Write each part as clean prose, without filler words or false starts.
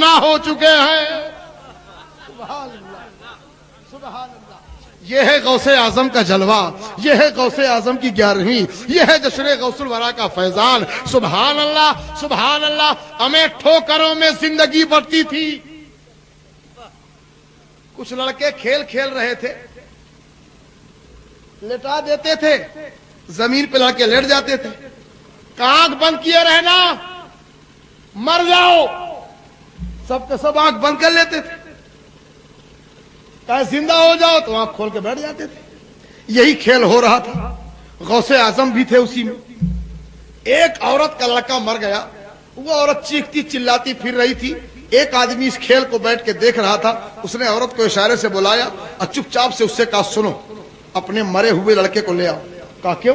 فنا ہو چکے ہیں. سبحان اللہ, سبحان اللہ. یہ ہے غوث اعظم کا جلوہ, یہ ہے غوث اعظم کی 11ویں, یہ ہے جشن غوث الورا کا فیضان. سبحان اللہ, سبحان اللہ. ہمیں ٹھوکروں میں زندگی بڑھتی تھی. کچھ لڑکے کھیل کھیل رہے تھے, لٹا دیتے تھے, زمین پہ لڑکے لیٹ جاتے تھے. آنکھ بند کیے رہنا, مر جاؤ. سب کے سب آنکھ بند کر لیتے تھے. کہا زندہ ہو جاؤ تو آنکھ کھول کے بیٹھ جاتے تھے. یہی کھیل ہو رہا تھا. غوث اعظم بھی تھے اسی میں. ایک عورت کا لڑکا مر گیا. وہ عورت چیختی چلاتی پھر رہی تھی. ایک آدمی اس کھیل کو بیٹھ کے دیکھ رہا تھا. اس نے عورت کو اشارے سے بلایا اور چپ چاپ سے اس سے کہا سنو, اپنے مرے ہوئے لڑکے کو لے آؤ. کہا کیوں؟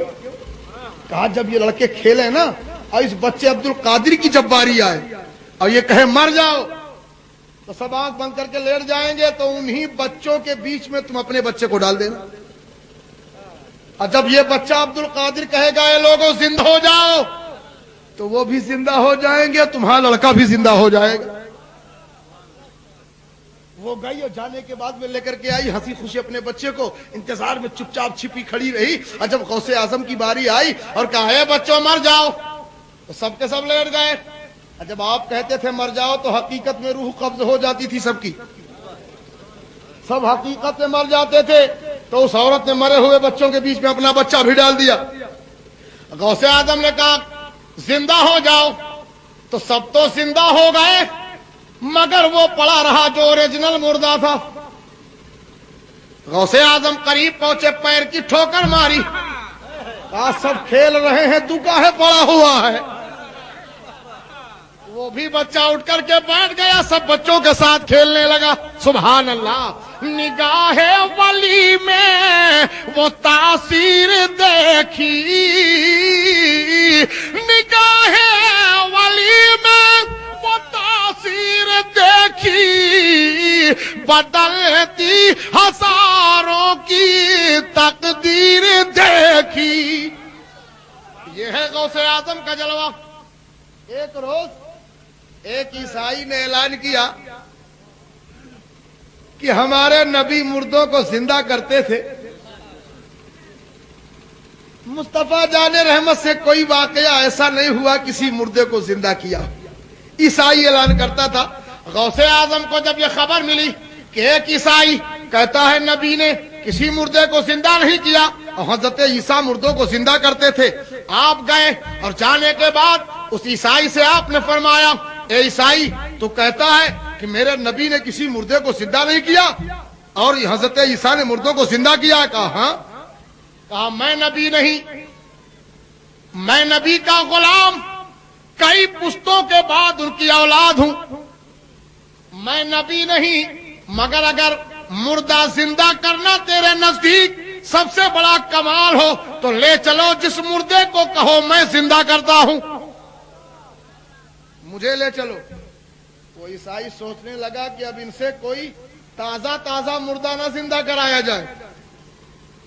کہا جب یہ لڑکے کھیلے نا اور اس بچے عبد القادر کی جب باری آئے اور یہ کہے مر جاؤ تو سب آنکھ بند کر کے لیٹ جائیں گے, تو انہی بچوں کے بیچ میں تم اپنے بچے کو ڈال دینا. اور جب یہ بچہ عبد القادر کہے گا اے لوگوں زندہ ہو جاؤ, تو وہ بھی زندہ ہو جائیں گے, تمہارا لڑکا بھی زندہ ہو جائے گا. وہ گئی اور جانے کے بعد میں لے کر کے آئی ہنسی خوشی اپنے بچے کو. انتظار میں چپ چاپ چھپی کھڑی رہی. اور جب غوث اعظم کی باری آئی اور کہا اے بچوں مر جاؤ, تو سب کے سب لیٹ گئے. اور جب آپ کہتے تھے مر جاؤ تو حقیقت میں روح قبض ہو جاتی تھی سب کی. سب حقیقت میں مر جاتے تھے. تو اس عورت نے مرے ہوئے بچوں کے بیچ میں اپنا بچہ بھی ڈال دیا. غوث اعظم نے کہا زندہ ہو جاؤ, تو سب تو زندہ ہو گئے مگر وہ پڑا رہا جو اوریجنل مردہ تھا. غوث اعظم قریب پہنچے, پیر کی ٹھوکر ماری. کہا سب کھیل رہے ہیں تو کاہے پڑا ہوا ہے؟ وہ بھی بچہ اٹھ کر کے بیٹھ گیا, سب بچوں کے ساتھ کھیلنے لگا. سبحان اللہ. نگاہ ولی میں وہ تاثیر دیکھی, نگاہ ولی میں وہ تاثیر دیکھی, بدلتی ہزاروں کی تقدیر دیکھی. یہ ہے غوث اعظم کا جلوہ. ایک روز ایک عیسائی نے اعلان کیا کہ ہمارے نبی مردوں کو زندہ کرتے تھے. مصطفیٰ جان رحمت سے کوئی واقعہ ایسا نہیں ہوا کسی مردے کو زندہ کیا. عیسائی اعلان کرتا تھا. غوث اعظم کو جب یہ خبر ملی کہ ایک عیسائی کہتا ہے نبی نے کسی مردے کو زندہ نہیں کیا اور حضرت عیسیٰ مردوں کو زندہ کرتے تھے, آپ گئے اور جانے کے بعد اس عیسائی سے آپ نے فرمایا اے عیسائی تو کہتا ہے کہ میرے نبی نے کسی مردے کو زندہ نہیں کیا اور حضرت عیسیٰ نے مردوں کو زندہ کیا؟ کہا ہاں. کہا میں نبی نہیں, میں نبی کا غلام, کئی پشتوں کے بعد ان کی اولاد ہوں. میں نبی نہیں مگر اگر مردہ زندہ کرنا تیرے نزدیک سب سے بڑا کمال ہو تو لے چلو, جس مردے کو کہو میں زندہ کرتا ہوں مجھے لے چلو. وہ عیسائی سوچنے لگا کہ اب ان سے کوئی تازہ تازہ مردہ نہ زندہ کرایا جائے,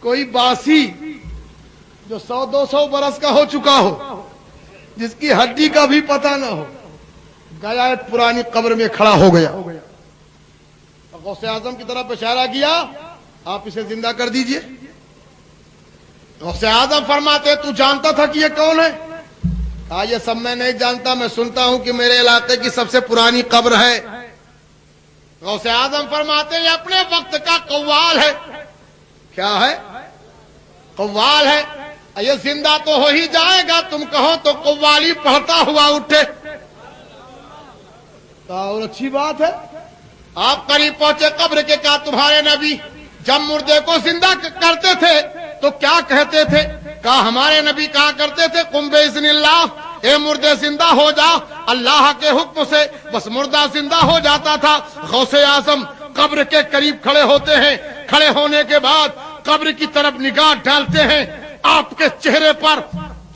کوئی باسی جو 100-200 برس کا ہو چکا ہو, جس کی ہڈی کا بھی پتہ نہ ہو. گیا ایک پرانی قبر میں کھڑا ہو گیا. غوث اعظم کی طرف اشارہ کیا, آپ اسے زندہ کر دیجئے. غوث اعظم فرماتے تو جانتا تھا کہ یہ کون ہے؟ کہا یہ سب میں نہیں جانتا, میں سنتا ہوں کہ میرے علاقے کی سب سے پرانی قبر ہے. غوث اعظم فرماتے یہ اپنے وقت کا قوال ہے. کیا ہے؟ قوال ہے. یہ زندہ تو ہو ہی جائے گا, تم کہو تو قوالی پڑھتا ہوا اٹھے. کہا اور اچھی بات ہے. آپ قریب پہنچے قبر کے, کہا تمہارے نبی جب مردے کو زندہ کرتے تھے تو کیا کہتے تھے؟ کہا ہمارے نبی کہا کرتے تھے قم باذن اللہ, اے مردے زندہ ہو جا اللہ کے حکم سے. بس مردہ زندہ ہو جاتا تھا. غوث اعظم قبر کے قریب کھڑے ہوتے ہیں. کھڑے ہونے کے بعد قبر کی طرف نگاہ ڈالتے ہیں. آپ کے چہرے پر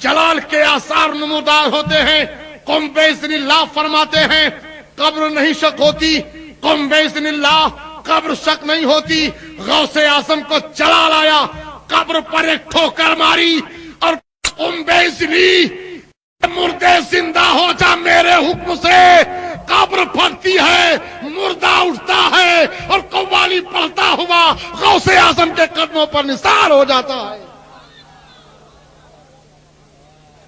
جلال کے آثار نمودار ہوتے ہیں. قم باذن اللہ فرماتے ہیں, قبر نہیں شک ہوتی. قم باذن اللہ, قبر شک نہیں ہوتی. غوث اعظم کو جلال آیا, قبر پر ایک ٹھوکر ماری اور قم باذنی, مردے زندہ ہو جا میرے حکم سے. قبر پھٹتی ہے، مردہ اٹھتا ہے اور قوالی پڑھتا ہوا غوث اعظم کے قدموں پر نثار ہو جاتا ہے۔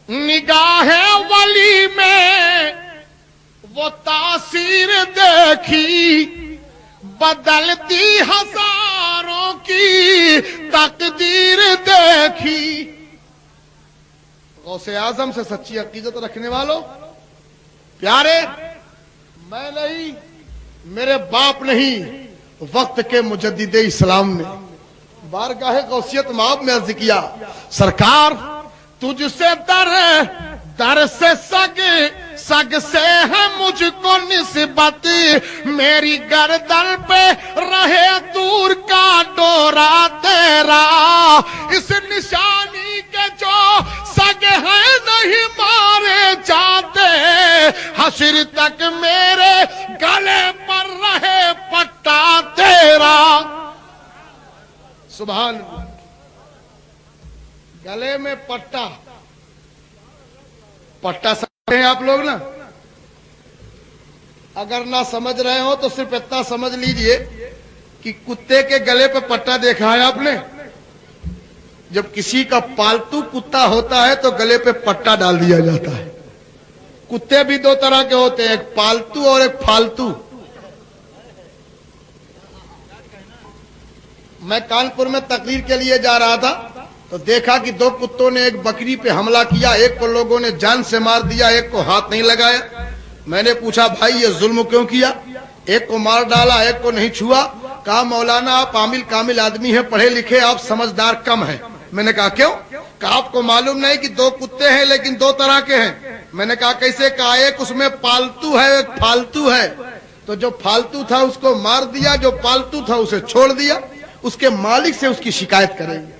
نگاہ ولی میں وہ تاثیر دیکھی، بدلتی ہزاروں کی تقدیر دیکھی۔ غوث اعظم سے سچی عقیدت رکھنے والوں پیارے، میں نہیں، میرے باپ نہیں، وقت کے مجدد اسلام نے بارگاہ غوثیت مآب میں عرض کیا، سرکار تجھ سے در سے سگ سے ہے مجھ کو نسبت، میری گردن پہ رہے دور کا ڈورا تیرا، اس نشانی کے جو سگ ہیں نہیں مارے جاتے، حشر تک میرے گلے پر رہے پٹا تیرا۔ سبحان اللہ، گلے میں پٹا سمجھ رہے ہیں آپ لوگ نا؟ اگر نہ سمجھ رہے ہو تو صرف اتنا سمجھ لیجئے کہ کتے کے گلے پہ پٹا دیکھا ہے آپ نے؟ جب کسی کا پالتو کتا ہوتا ہے تو گلے پہ پٹا ڈال دیا جاتا ہے۔ کتے بھی دو طرح کے ہوتے ہیں، ایک پالتو اور ایک فالتو۔ میں کانپور میں تقریر کے لیے جا رہا تھا تو دیکھا کہ دو کتوں نے ایک بکری پہ حملہ کیا، ایک کو لوگوں نے جان سے مار دیا، ایک کو ہاتھ نہیں لگایا۔ میں نے پوچھا بھائی یہ ظلم کیوں کیا؟ ایک کو مار ڈالا، ایک کو نہیں چھوا۔ کہا مولانا آپ عامل کامل آدمی ہیں، پڑھے لکھے، آپ سمجھدار کم ہیں۔ میں نے کہا کیوں؟ کہا آپ کو معلوم نہیں کہ دو کتے ہیں لیکن دو طرح کے ہیں؟ میں نے کہا کیسے؟ کہا ایک اس میں پالتو ہے، ایک پھالتو ہے، تو جو پھالتو تھا اس کو مار دیا، جو پالتو تھا اسے چھوڑ دیا، اس کے مالک سے اس کی شکایت کریں گے۔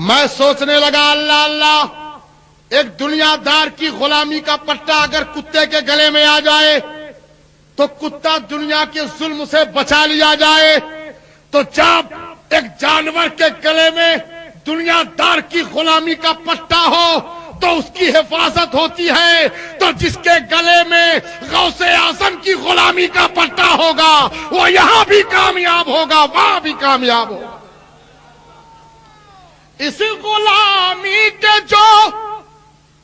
میں سوچنے لگا اللہ اللہ، ایک دنیا دار کی غلامی کا پٹا اگر کتے کے گلے میں آ جائے تو کتا دنیا کے ظلم سے بچا لیا جائے، تو جب ایک جانور کے گلے میں دنیا دار کی غلامی کا پٹا ہو تو اس کی حفاظت ہوتی ہے، تو جس کے گلے میں غوث اعظم کی غلامی کا پٹا ہوگا وہ یہاں بھی کامیاب ہوگا، وہاں بھی کامیاب ہوگا۔ اس غلامی کے جو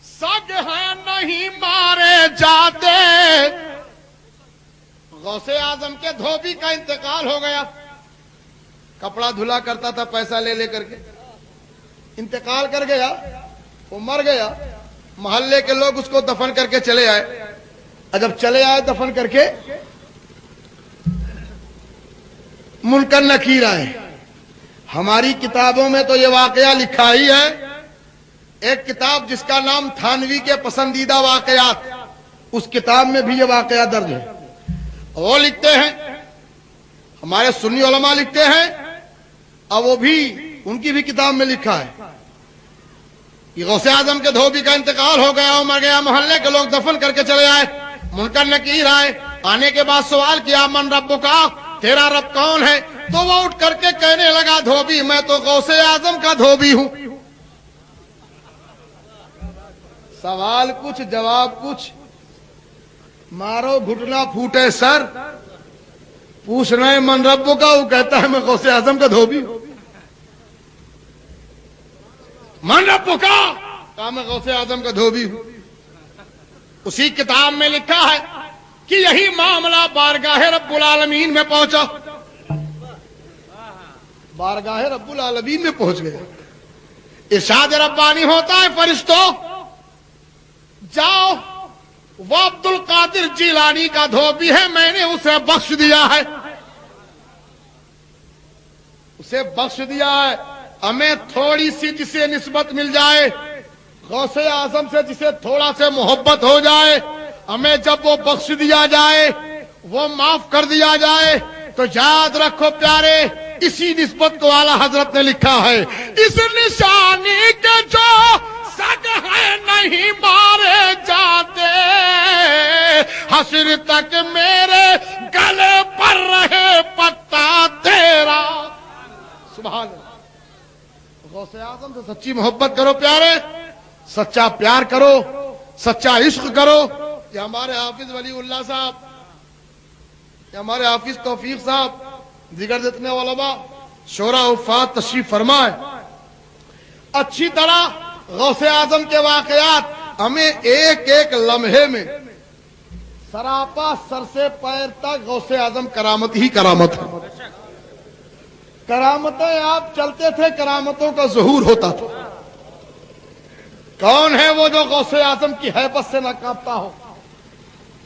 سگ ہیں نہیں مارے جاتے۔ غوث اعظم کے دھوبی کا انتقال ہو گیا، کپڑا دھلا کرتا تھا پیسہ لے لے کر کے، انتقال کر گیا، وہ مر گیا۔ محلے کے لوگ اس کو دفن کر کے چلے آئے، جب چلے آئے دفن کر کے، منکر نکیر آئے۔ ہماری کتابوں میں تو یہ واقعہ لکھا ہی ہے، ایک کتاب جس کا نام تھانوی کے پسندیدہ واقعات، اس کتاب میں بھی یہ واقعہ درج ہے۔ وہ لکھتے ہیں، ہمارے سنی علماء لکھتے ہیں، اور وہ بھی ان کی بھی کتاب میں لکھا ہے کہ غوث اعظم کے دھوبی کا انتقال ہو گیا، وہ مر گیا، محلے کے لوگ دفن کر کے چلے آئے، منکر نکیر آئے، آنے کے بعد سوال کیا من رب کا، تیرا رب کون ہے؟ تو وہ اٹھ کر کے کہنے لگا دھوبی میں تو غوث اعظم کا دھوبی ہوں۔ سوال کچھ جواب کچھ، مارو گھٹنا پھوٹے سر، پوچھ رہے ہیں من رب کا، وہ کہتا ہے میں غوث اعظم کا دھوبی ہوں۔ من رب کا، کہا میں غوث اعظم کا دھوبی ہوں۔ اسی کتاب میں لکھا ہے کہ یہی معاملہ بارگاہ رب العالمین میں پہنچا، بارگاہ رب العالمین میں پہنچ گیا۔ ارشاد ربانی ہوتا ہے فرشتوں جاؤ، وہ عبد القادر جیلانی کا دھوبی ہے، میں نے اسے بخش دیا ہے، اسے بخش دیا ہے۔ ہمیں تھوڑی سی جسے نسبت مل جائے غوث اعظم سے، جسے تھوڑا سے محبت ہو جائے، ہمیں جب وہ بخش دیا جائے، وہ معاف کر دیا جائے، تو یاد رکھو پیارے، اسی نسبت کو اعلیٰ حضرت نے لکھا ہے، اس نشانی کے جو سگ ہیں نہیں مارے جاتے، حشر تک میرے گلے پر رہے پٹا تیرا۔ سبحان اللہ۔ غوث اعظم سے سچی محبت کرو پیارے، سچا پیار کرو، سچا عشق کرو، کہ ہمارے حافظ ولی اللہ صاحب، کہ ہمارے حافظ توفیق صاحب، دیگر جتنے علماء شورا وفات تشریف فرمائے، اچھی طرح غوث اعظم کے واقعات ہمیں ایک ایک لمحے میں سراپا سر سے پیر تک غوث اعظم کرامت ہی کرامت ہے. کرامتیں آپ چلتے تھے، کرامتوں کا ظہور ہوتا تھا. کون ہے وہ جو غوث اعظم کی ہیبت سے نہ کانپتا ہو؟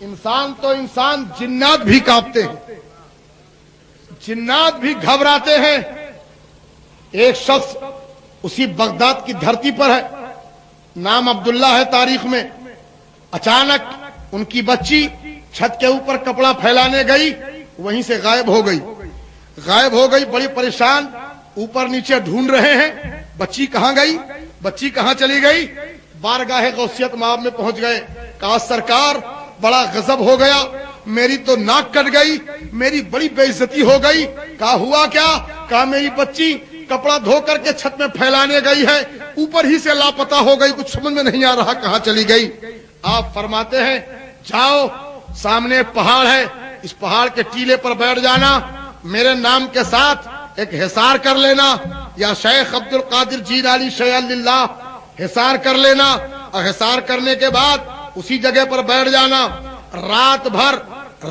انسان تو انسان، جنات بھی کانپتے ہیں، جنات بھی گھبراتے ہیں. ایک شخص اسی بغداد کی دھرتی پر ہے، نام عبداللہ ہے تاریخ میں. اچانک ان کی بچی چھت کے اوپر کپڑا پھیلانے گئی، وہیں سے غائب ہو گئی. بڑی پریشان اوپر نیچے ڈھونڈ رہے ہیں، بچی کہاں گئی، بچی کہاں چلی گئی. بارگاہ غوثیت مآب میں پہنچ گئے. کہا سرکار بڑا غضب ہو گیا، میری تو ناک کٹ گئی، میری بڑی بے عزتی ہو گئی. کہا ہوا کیا؟ کہا میری بچی کپڑا دھو کر کے چھت میں پھیلانے گئی ہے، اوپر ہی سے لاپتہ ہو گئی، کچھ سمجھ میں نہیں آ رہا کہاں چلی گئی. آپ فرماتے ہیں جاؤ، سامنے پہاڑ ہے، اس پہاڑ کے ٹیلے پر بیٹھ جانا، میرے نام کے ساتھ ایک حصار کر لینا، یا شیخ عبد القادر جیلانی شیع للہ حصار کر لینا، اور حصار کرنے کے بعد اسی جگہ پر بیٹھ جانا. رات بھر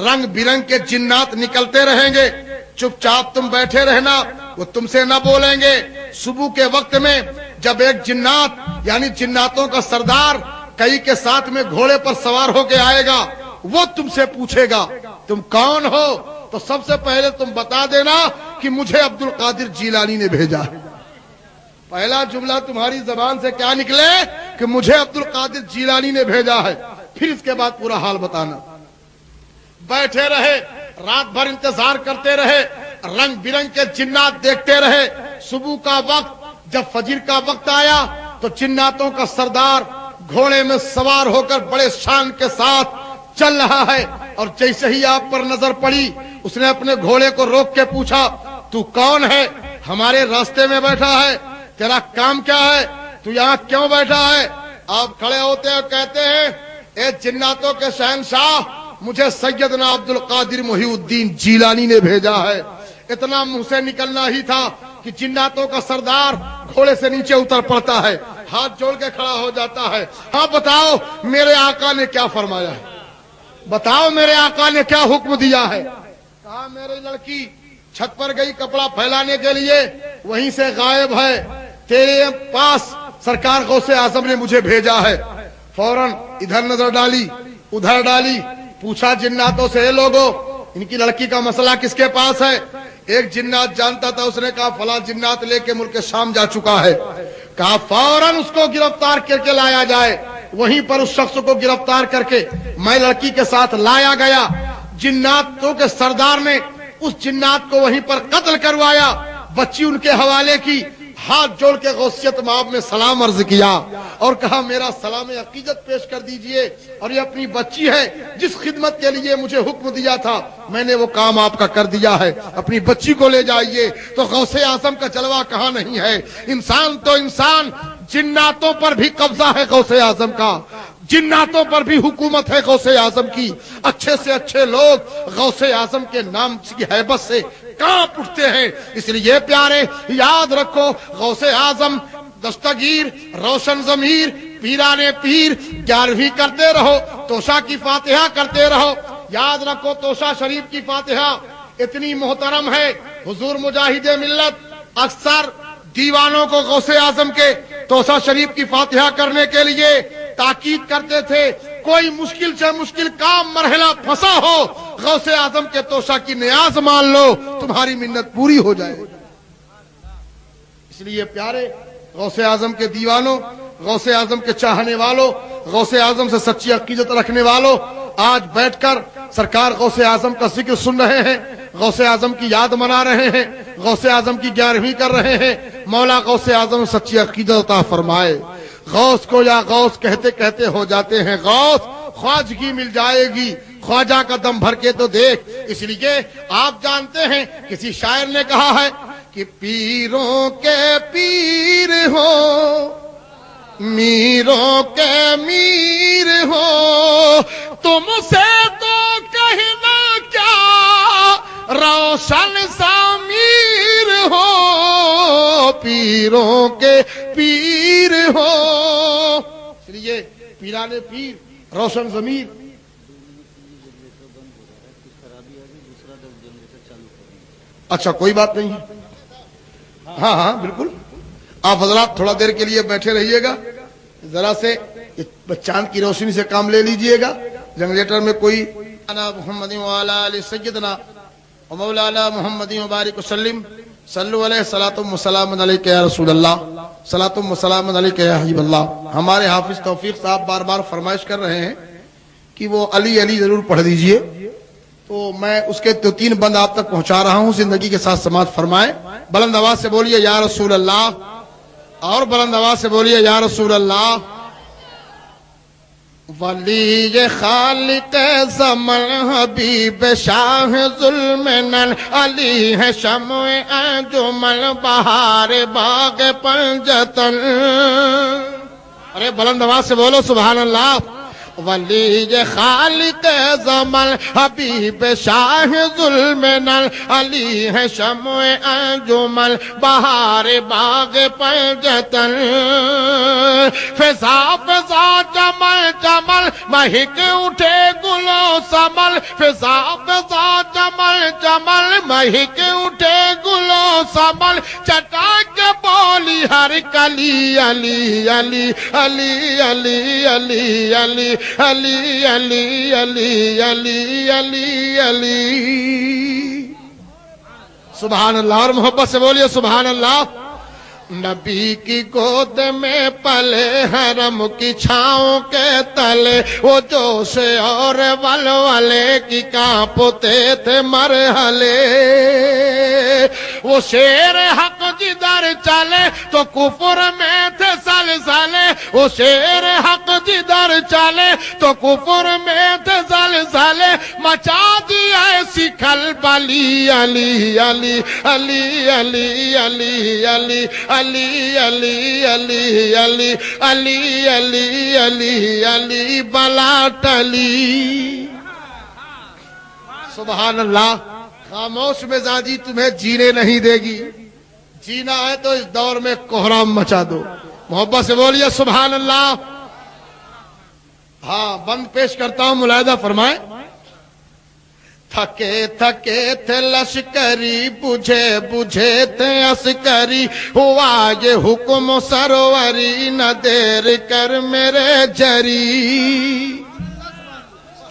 رنگ برنگ کے جنات نکلتے رہیں گے، چپ چاپ تم بیٹھے رہنا، وہ تم سے نہ بولیں گے. صبح کے وقت میں جب ایک جنات یعنی جناتوں کا سردار کئی کے ساتھ میں گھوڑے پر سوار ہو کے آئے گا، وہ تم سے پوچھے گا تم کون ہو، تو سب سے پہلے تم بتا دینا کہ مجھے عبد القادر جیلانی نے بھیجا ہے. پہلا جملہ تمہاری زبان سے کیا نکلے کہ مجھے عبد القادر جیلانی نے بھیجا ہے، پھر اس کے بعد پورا حال بتانا. بیٹھے رہے، رات بھر انتظار کرتے رہے، رنگ برنگ کے جنات دیکھتے رہے. صبح کا وقت جب فجر کا وقت آیا تو جناتوں کا سردار گھوڑے میں سوار ہو کر بڑے شان کے ساتھ چل رہا ہے، اور جیسے ہی آپ پر نظر پڑی اس نے اپنے گھوڑے کو روک کے پوچھا تو کون ہے، ہمارے راستے میں بیٹھا ہے، تیرا کام کیا ہے، تو یہاں کیوں بیٹھا ہے؟ آپ کھڑے ہوتے ہیں اور کہتے ہیں اے جناتوں کے شہنشاہ، مجھے سیدنا عبد القادر محی الدین جیلانی نے بھیجا ہے. اتنا منہ سے نکلنا ہی تھا کہ جناتوں کا سردار گھوڑے سے نیچے اتر پڑتا ہے، ہاتھ جوڑ کے کھڑا ہو جاتا ہے. ہاں بتاؤ میرے آقا نے کیا فرمایا ہے، بتاؤ میرے آقا نے کیا حکم دیا ہے. کہا میری لڑکی چھت پر گئی کپڑا پھیلانے کے لیے، وہیں سے غائب ہے، تیرے پاس سرکار غوث اعظم نے مجھے بھیجا ہے. فوراً ادھر نظر ڈالی ادھر ڈالی، پوچھا جناتوں سے اے لوگوں ان کی لڑکی کا مسئلہ کس کے پاس ہے؟ ایک جنات جانتا تھا، اس نے کہا فلاں جنات لے کے ملک شام جا چکا ہے. کہا فوراً اس کو گرفتار کر کے لایا جائے. وہیں پر اس شخص کو گرفتار کر کے میں لڑکی کے ساتھ لایا گیا. جناتوں کے سردار نے اس جنات کو وہیں پر قتل کروایا، بچی ان کے حوالے کی. ہاتھ جوڑ کے غوثیت مآب میں سلام عرض کیا اور کہا میرا سلام عقیدت پیش کر دیجئے، اور یہ اپنی بچی ہے جس خدمت کے لیے مجھے حکم دیا تھا میں نے وہ کام آپ کا کر دیا ہے، اپنی بچی کو لے جائیے. تو غوث اعظم کا جلوہ کہاں نہیں ہے. انسان تو انسان، جناتوں پر بھی قبضہ ہے غوث اعظم کا، جناتوں پر بھی حکومت ہے غوث اعظم کی. اچھے سے اچھے لوگ غوث اعظم کے نام کی ہیبت سے کانپ اٹھتے ہیں. اس لیے پیارے یاد رکھو، غوث اعظم دستگیر، روشن ضمیر، پیران پیر 11ویں کرتے رہو، توشا کی فاتحہ کرتے رہو. یاد رکھو توشا شریف کی فاتحہ اتنی محترم ہے، حضور مجاہد ملت اکثر دیوانوں کو غوث اعظم کے توشا شریف کی فاتحہ کرنے کے لیے تاکید کرتے تھے. کوئی مشکل سے مشکل کام مرحلہ پھنسا ہو، غوث اعظم کے توشا کی نیاز مان لو، تمہاری منت پوری ہو جائے. اس لیے پیارے غوث اعظم کے دیوانوں، غوث اعظم کے چاہنے والوں، غوث اعظم سے سچی عقیدت رکھنے والوں، آج بیٹھ کر سرکار غوث اعظم کا ذکر سن رہے ہیں، غوث اعظم کی یاد منا رہے ہیں، غوث اعظم کی 11ویں کر رہے ہیں. مولا غوث اعظم سچی عقیدت عطا فرمائے. غوث کو یا غوث کہتے کہتے ہو جاتے ہیں غوث، خواجگی مل جائے گی، خواجہ کا دم بھر کے تو دیکھ. اس لیے آپ جانتے ہیں کسی شاعر نے کہا ہے کہ پیروں کے پیر ہو، میروں کے میر ہو، تم سے تو کہنا کیا روشن ضمیر ہو پیروں کے پیر ہو. اس لیے پیران پیر روشن ضمیر. اچھا کوئی بات نہیں ہے. ہاں ہاں بالکل. آپ حضرات تھوڑا دیر کے لیے بیٹھے رہیے گا, ذرا سے چاند کی روشنی سے کام لے لیجئے گا. جنریٹر میں کوئی محمد وعلی آل سیدنا مولانا محمد مبارک وسلم صلو علیہ صلاۃ و سلام علیک یا رسول اللہ صلاۃ و سلام علیک یا حبیب اللہ. ہمارے حافظ توفیق صاحب بار بار فرمائش کر رہے ہیں کہ وہ علی علی ضرور پڑھ دیجئے, تو میں اس کے 2-3 بند آپ تک پہنچا رہا ہوں. زندگی کے ساتھ سماعت فرمائیں. بلند آواز سے بولیے یا رسول اللہ, اور بلند آواز سے بولیے یا رسول اللہ. ولی خالق زمن حبیب شاہ ظلم نن علی ہے شمع انجمن بہار باغ پنجتن. ارے بلند آواز سے بولو سبحان اللہ. ولی خالق زمن حبیب شاہ ظلم نل علی ہے شمع انجمن بہار باغ پنجتن. فضا فضا جمل جمل مہک اٹھے گلو سمل. فضا فضا جمل جمل مہک اٹھے گلو سمل. چٹاک بولی ہر کلی علی علی علی علی علی علی علی علی علی علی علی علی. سبحان اللہ. اور محبت سے بولیے سبحان اللہ. نبی کی گود میں پلے حرم کی چھاؤں کے تلے وہ جوش اور ولولے کی کانپتے تھے مرحلے. وہ شیر حق جدھر چلے تو کفر میں تھے زلزلے. وہ شیر حق جدھر چلے تو کفر میں تھے زلزلے. مچا دی ایسی کھلبلی علی علی علی علی علی علی علی علی علی علی علی علی علی علی بلا ٹلی. سبحان اللہ. خاموش مزاجی تمہیں جینے نہیں دے گی. جینا ہے تو اس دور میں کوہرام مچا دو. محبت سے بولیے سبحان اللہ. ہاں بند پیش کرتا ہوں, ملاحظہ فرمائیں. تھکے تھکے تھے لشکری بجھے بجھے تھے عسکری. ہوا یہ حکم سروری نہ دیر کر میرے جری.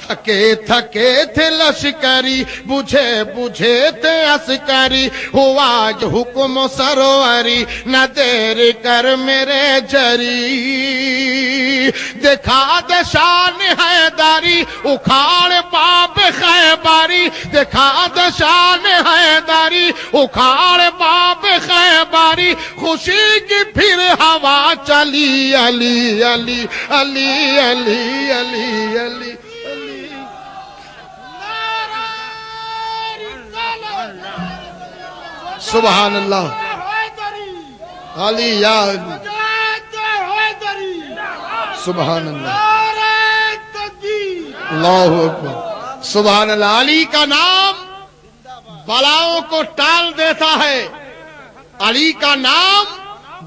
تھکے تھکے تھے لشکری بجھے بجھے تھے عسکری. ہوا یہ حکم سروری نہ دیر کر میرے جری. دکھا دے شان حیداری اکھاڑ باب خیباری. دکھا دے شان حیداری اکھاڑ باب خیباری. خوشی کی پھر ہوا چلی علی علی علی علی علی علی. سبحان اللہ. علی یا علی. سبحان اللہ. اللہ اکبر. سبحان اللہ. علی کا نام بلاؤں کو ٹال دیتا ہے. علی کا نام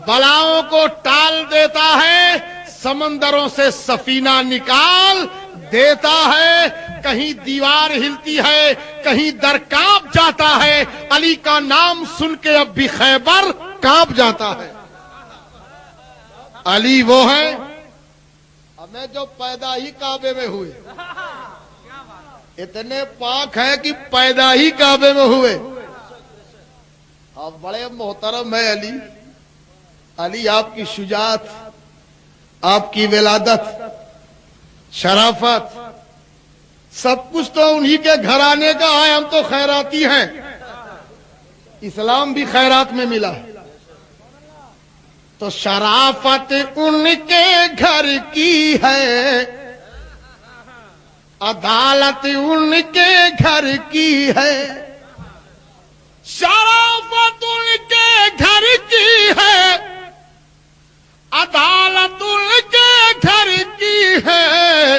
بلاؤں کو ٹال دیتا ہے. سمندروں سے سفینہ نکال دیتا ہے. کہیں دیوار ہلتی ہے, کہیں در کانپ جاتا ہے. علی کا نام سن کے اب بھی خیبر کانپ جاتا ہے. علی وہ ہے ہمیں جو پیدا ہی کعبے میں ہوئے. اتنے پاک ہیں کہ پیدا ہی کعبے میں ہوئے. آپ بڑے محترم ہے علی. علی آپ کی شجاعت, آپ کی ولادت, شرافت, سب کچھ تو انہی کے گھرانے کا ہے. ہم تو خیراتی ہیں. اسلام بھی خیرات میں ملا. تو شرافت ان کے گھر کی ہے, عدالت ان کے گھر کی ہے. شرافت ان کے گھر کی ہے, عدالت ان کے گھر کی ہے.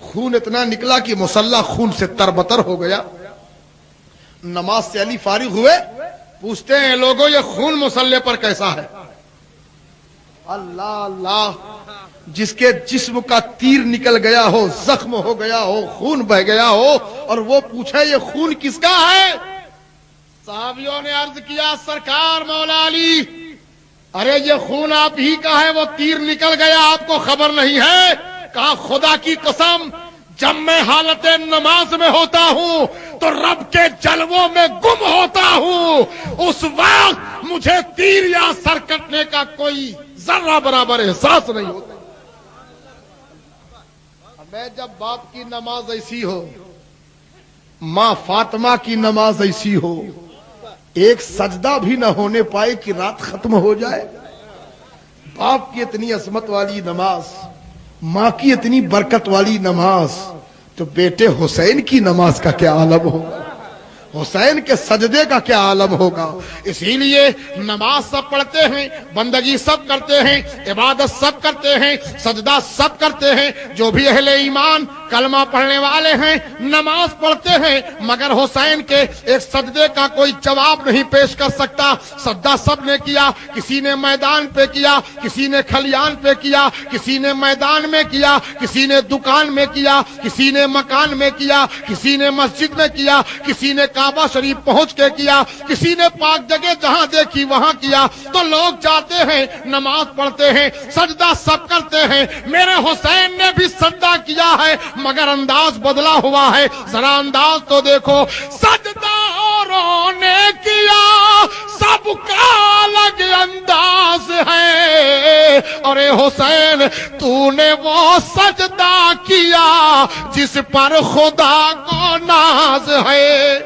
خون اتنا نکلا کہ مسلح خون سے تربتر ہو گیا. نماز سے علی فارغ ہوئے, پوچھتے ہیں لوگوں یہ خون مسلح پر کیسا ہے؟ اللہ اللہ, جس کے جسم کا تیر نکل گیا ہو, زخم ہو گیا ہو, خون بہ گیا ہو, اور وہ پوچھے یہ خون کس کا ہے؟ صحابیوں نے عرض کیا سرکار مولا علی, ارے یہ خون آپ ہی کا ہے, وہ تیر نکل گیا, آپ کو خبر نہیں ہے؟ کہا خدا کی قسم, جب میں حالت نماز میں ہوتا ہوں تو رب کے جلووں میں گم ہوتا ہوں, اس وقت مجھے تیر یا سر کٹنے کا کوئی ذرہ برابر احساس نہیں ہوتا. میں جب باپ کی نماز ایسی ہو, ماں فاطمہ کی نماز ایسی ہو, ایک سجدہ بھی نہ ہونے پائے کہ رات ختم ہو جائے. باپ کی اتنی عظمت والی نماز, ماں کی اتنی برکت والی نماز, تو بیٹے حسین کی نماز کا کیا عالم ہوگا, حسین کے سجدے کا کیا عالم ہوگا. اسی لیے نماز سب پڑھتے ہیں, بندگی سب کرتے ہیں, عبادت سب کرتے ہیں, سجدہ سب کرتے ہیں. جو بھی اہل ایمان کلمہ پڑھنے والے ہیں نماز پڑھتے ہیں, مگر حسین کے ایک سجدے کا کوئی جواب نہیں پیش کر سکتا. سجدہ سب نے کیا, کسی نے میدان پہ کیا, کسی نے کھلیان پہ کیا, کسی نے میدان میں کیا, کسی نے دکان میں کیا, کسی نے مکان میں کیا, کسی نے مسجد میں کیا, کسی نے کعبہ شریف پہنچ کے کیا, کسی نے پاک جگہ جہاں دیکھی وہاں کیا. تو لوگ جاتے ہیں نماز پڑھتے ہیں, سجدہ سب کرتے ہیں. میرے حسین نے بھی سجدہ کیا ہے مگر انداز بدلا ہوا ہے. ذرا انداز تو دیکھو, سجدہ اوروں نے کیا سب کا الگ انداز ہے, اور اے حسین تو نے وہ سجدہ کیا جس پر خدا کو ناز ہے.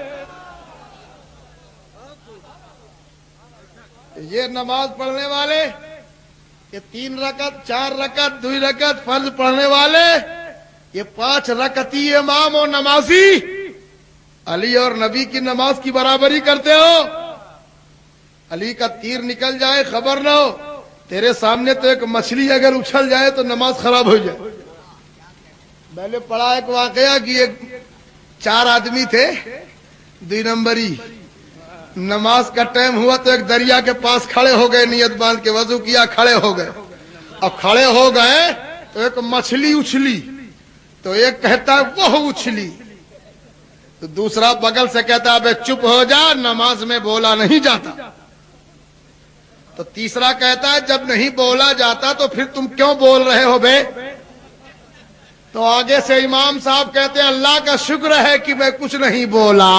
یہ نماز پڑھنے والے, یہ 3 رکعت 4 رکعت 2 رکعت فرض پڑھنے والے, یہ 5 رکعتی امام و نمازی علی اور نبی کی نماز کی برابری کرتے ہو. علی کا تیر نکل جائے خبر نہ ہو, تیرے سامنے تو ایک مچھلی اگر اچھل جائے تو نماز خراب ہو جائے. میں نے پڑھا ایک واقعہ کہ ایک 4 آدمی تھے, 2 نمبری, نماز کا ٹائم ہوا تو ایک دریا کے پاس کھڑے ہو گئے, نیت باندھ کے وضو کیا, کھڑے ہو گئے. اب کھڑے ہو گئے تو ایک مچھلی اچھلی, تو ایک کہتا ہے وہ اچھلی, تو دوسرا بغل سے کہتا ہے بے چپ ہو جا, نماز میں بولا نہیں جاتا. تو تیسرا کہتا ہے جب نہیں بولا جاتا تو پھر تم کیوں بول رہے ہو بے. تو آگے سے امام صاحب کہتے ہیں اللہ کا شکر ہے کہ میں کچھ نہیں بولا.